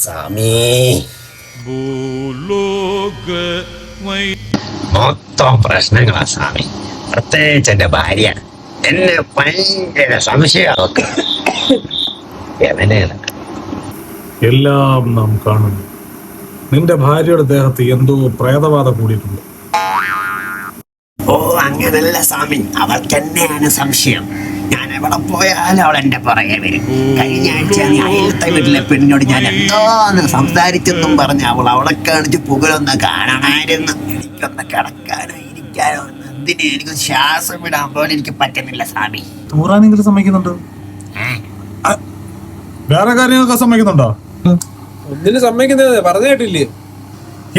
സ്വാമി മൊത്തം പ്രശ്നങ്ങളാ സ്വാമി. പ്രത്യേകിച്ച് എന്റെ ഭാര്യ എന്നെ ഭയങ്കര സംശയമാക്കും. എല്ലാം നാം കാണുന്നു. നിന്റെ ഭാര്യയുടെ ദേഹത്ത് എന്തോ പ്രേതബാധ കൂടിയിട്ടുണ്ട്. ഓ അങ്ങനല്ല സ്വാമി, അവൾക്ക് എന്നെയാണ് സംശയം. ഞാൻ എവിടെ പോയാലും അവൾ എന്റെ പുറകെ വരും. കഴിഞ്ഞ ആഴ്ച അയലത്തെ വീട്ടിലെ പെണ്ണിനോട് ഞാൻ എന്തോന്ന് സംസാരിച്ചെന്നും പറഞ്ഞ് അവളെ കാണിച്ച് പുകഴൊന്ന് കാണണമായിരുന്നു. എനിക്കൊന്ന് കിടക്കാനോ ഇരിക്കാനോ എന്തിന് എനിക്ക് ശ്വാസം വിടാൻ പോലും എനിക്ക് പറ്റുന്നില്ല സ്വാമി. തൂറാനെങ്കിലും സമ്മതിക്കുന്നുണ്ടോ? വേറെ കാര്യങ്ങളൊക്കെ സമ്മതിക്കുന്നുണ്ടോ? ഒന്നിനും സമ്മതിക്കുന്നത് പറഞ്ഞു കേട്ടില്ലേ?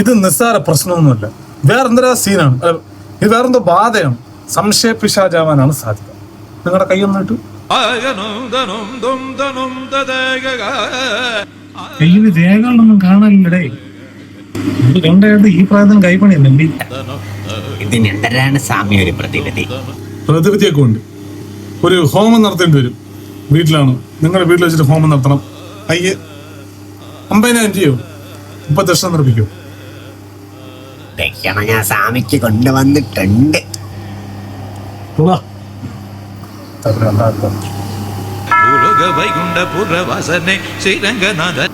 ഇത് നിസ്സാര പ്രശ്നമൊന്നുമല്ല. വേറെന്തര സീനാണ്. ഇത് വേറെന്തോ ബാധയാണ്. സംശയ പിശാചാവാനാണ് സാധ്യത. നിങ്ങളുടെ കൈയൊന്നിട്ട് കയ്യിൽ രേഖകളൊന്നും കാണാനില്ലടേ. ഇത് കണ്ടായിട്ട് ഈ പ്രായത്തിന് കൈപ്പണിയല്ലേ? ഇതിനെന്തരാണ് സ്വാമി ഒരു പ്രതിവിധി? പ്രതിവിധിയൊക്കെ ഉണ്ട്. ഒരു ഹോമം നടത്തേണ്ടി വരും. വീട്ടിലാണ്, നിങ്ങളുടെ വീട്ടിൽ വെച്ചിട്ട് ഹോമം നടത്തണം. 50,000 ചെയ്യോ? 30 ലക്ഷം നിർമ്മിക്കോ? ഞാൻ സ്വാമിക്ക് കൊണ്ടുവന്നിട്ടുണ്ട്. വൈകുണ്ഠപുരവാസനെ ശ്രീരംഗനാഥൻ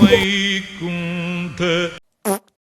വൈകുണ്ഠ